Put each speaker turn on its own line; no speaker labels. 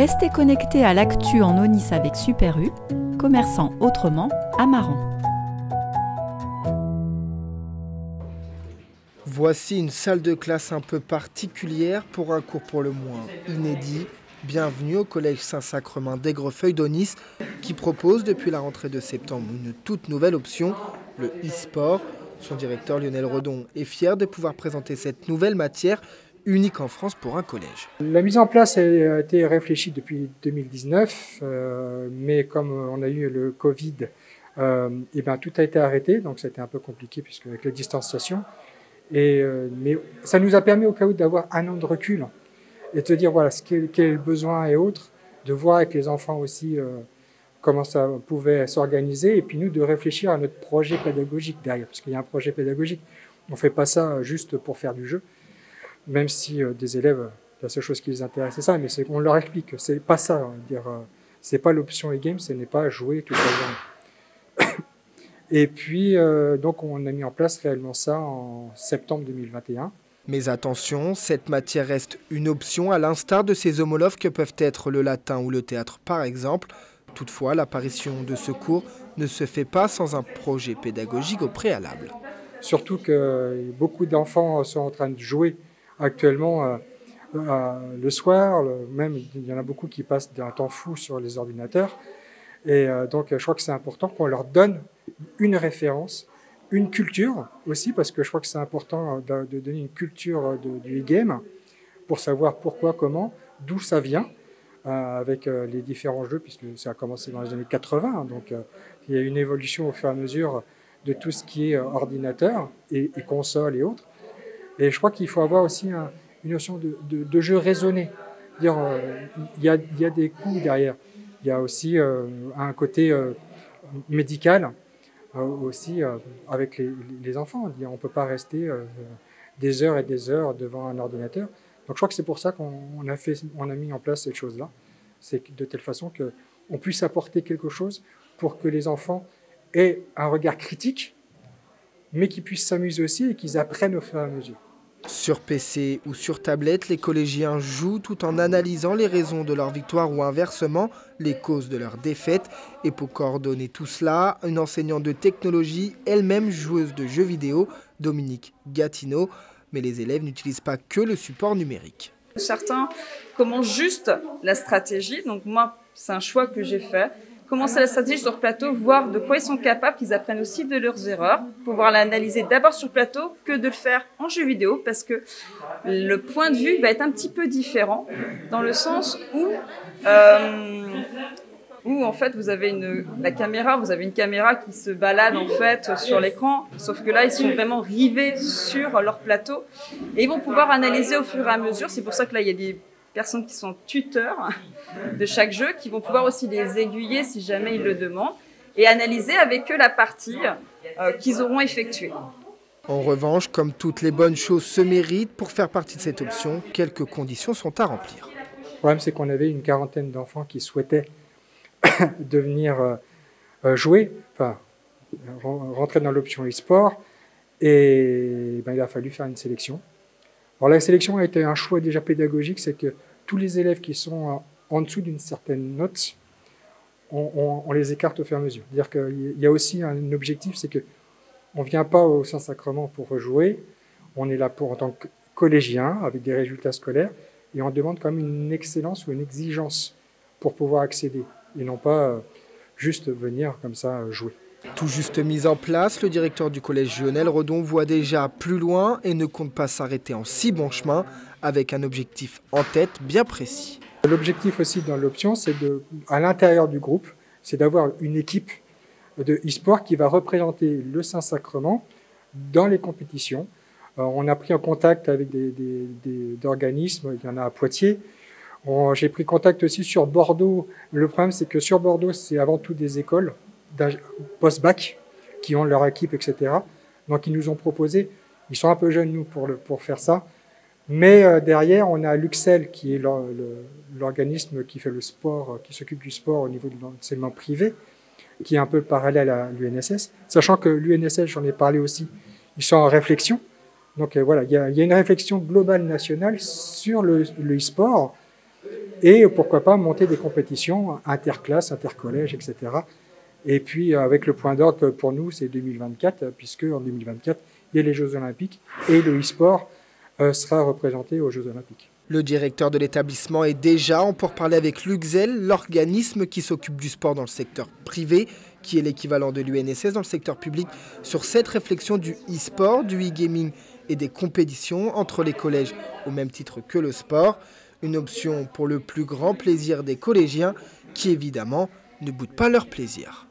Restez connectés à l'actu en Onis avec Super U, commerçant autrement à Maran.
Voici une salle de classe un peu particulière pour un cours pour le moins inédit. Bienvenue au Collège Saint-Sacrement d'Aigrefeuille d'Onis qui propose depuis la rentrée de septembre une toute nouvelle option, le e-sport. Son directeur Lionel Redon est fier de pouvoir présenter cette nouvelle matière unique en France pour un collège.
La mise en place a été réfléchie depuis 2019, mais comme on a eu le Covid, tout a été arrêté, donc ça a été un peu compliqué puisque avec la distanciation. Mais ça nous a permis au cas où d'avoir un an de recul et de se dire voilà quel est le besoin et autres, de voir avec les enfants aussi comment ça pouvait s'organiser et puis nous de réfléchir à notre projet pédagogique derrière, parce qu'il y a un projet pédagogique. On fait pas ça juste pour faire du jeu, même si des élèves, la seule chose qui les intéresse c'est ça, mais c'est qu'on leur explique que c'est pas ça, c'est pas l'option e-game, ce n'est pas jouer toute la journée. Et puis, donc, on a mis en place réellement ça en septembre 2021.
Mais attention, cette matière reste une option à l'instar de ses homologues que peuvent être le latin ou le théâtre par exemple. Toutefois, l'apparition de ce cours ne se fait pas sans un projet pédagogique au préalable.
Surtout que beaucoup d'enfants sont en train de jouer actuellement le soir, même il y en a beaucoup qui passent un temps fou sur les ordinateurs. Et donc, je crois que c'est important qu'on leur donne une référence, une culture aussi, parce que je crois que c'est important de donner une culture du e-game pour savoir pourquoi, comment, d'où ça vient, avec les différents jeux, puisque ça a commencé dans les années 80. Donc, il y a une évolution au fur et à mesure de tout ce qui est ordinateur et console et autres. Et je crois qu'il faut avoir aussi une notion de jeu raisonné. Il y a des coûts derrière. Il y a aussi un côté médical aussi avec les enfants. On ne peut pas rester des heures et des heures devant un ordinateur. Donc je crois que c'est pour ça qu'on a mis en place cette chose-là. C'est de telle façon qu'on puisse apporter quelque chose pour que les enfants aient un regard critique, mais qu'ils puissent s'amuser aussi et qu'ils apprennent au fur et à mesure.
Sur PC ou sur tablette, les collégiens jouent tout en analysant les raisons de leur victoire ou inversement les causes de leur défaite. Et pour coordonner tout cela, une enseignante de technologie, elle-même joueuse de jeux vidéo, Dominique Gatineau. Mais les élèves n'utilisent pas que le support numérique.
Certains commencent juste la stratégie, donc moi c'est un choix que j'ai fait. Commencer la stratégie sur plateau, voir de quoi ils sont capables, qu'ils apprennent aussi de leurs erreurs, pouvoir l'analyser d'abord sur plateau que de le faire en jeu vidéo, parce que le point de vue va être un petit peu différent, dans le sens où en fait vous avez une caméra qui se balade en fait sur l'écran, sauf que là ils sont vraiment rivés sur leur plateau et ils vont pouvoir analyser au fur et à mesure. C'est pour ça que là il y a des personnes qui sont tuteurs de chaque jeu, qui vont pouvoir aussi les aiguiller si jamais ils le demandent, et analyser avec eux la partie qu'ils auront effectuée.
En revanche, comme toutes les bonnes choses se méritent, pour faire partie de cette option, quelques conditions sont à remplir.
Le problème, c'est qu'on avait une quarantaine d'enfants qui souhaitaient devenir jouer, enfin rentrer dans l'option e-sport, et il a fallu faire une sélection. Alors la sélection a été un choix déjà pédagogique, c'est que tous les élèves qui sont en dessous d'une certaine note, on les écarte au fur et à mesure. C'est-à-dire qu'il y a aussi un objectif, c'est qu'on ne vient pas au Saint-Sacrement pour jouer, on est là en tant que collégien, avec des résultats scolaires, et on demande quand même une excellence ou une exigence pour pouvoir accéder, et non pas juste venir comme ça jouer.
Tout juste mis en place, le directeur du collège Lionel Redon voit déjà plus loin et ne compte pas s'arrêter en si bon chemin, avec un objectif en tête bien précis.
L'objectif aussi dans l'option, c'est à l'intérieur du groupe, c'est d'avoir une équipe de e-sport qui va représenter le Saint-Sacrement dans les compétitions. On a pris en contact avec des organismes, il y en a à Poitiers. J'ai pris contact aussi sur Bordeaux. Le problème, c'est que sur Bordeaux, c'est avant tout des écoles post-bac qui ont leur équipe, etc. Donc, ils nous ont proposé, ils sont un peu jeunes, nous, pour faire ça. Mais derrière, on a l'UXEL, qui est l'organisme qui fait le sport, qui s'occupe du sport au niveau de l'enseignement privé, qui est un peu parallèle à l'UNSS. Sachant que l'UNSS, j'en ai parlé aussi, ils sont en réflexion. Donc voilà, il y a une réflexion globale nationale sur le e-sport. et pourquoi pas monter des compétitions interclasses, intercollèges, etc. Et puis avec le point d'ordre pour nous, c'est 2024, puisque en 2024, il y a les Jeux Olympiques et le e-sport sera représenté aux Jeux Olympiques.
Le directeur de l'établissement est déjà en pourparlers avec l'UXEL, l'organisme qui s'occupe du sport dans le secteur privé, qui est l'équivalent de l'UNSS dans le secteur public, sur cette réflexion du e-sport, du e-gaming et des compétitions entre les collèges au même titre que le sport. Une option pour le plus grand plaisir des collégiens qui évidemment ne boudent pas leur plaisir.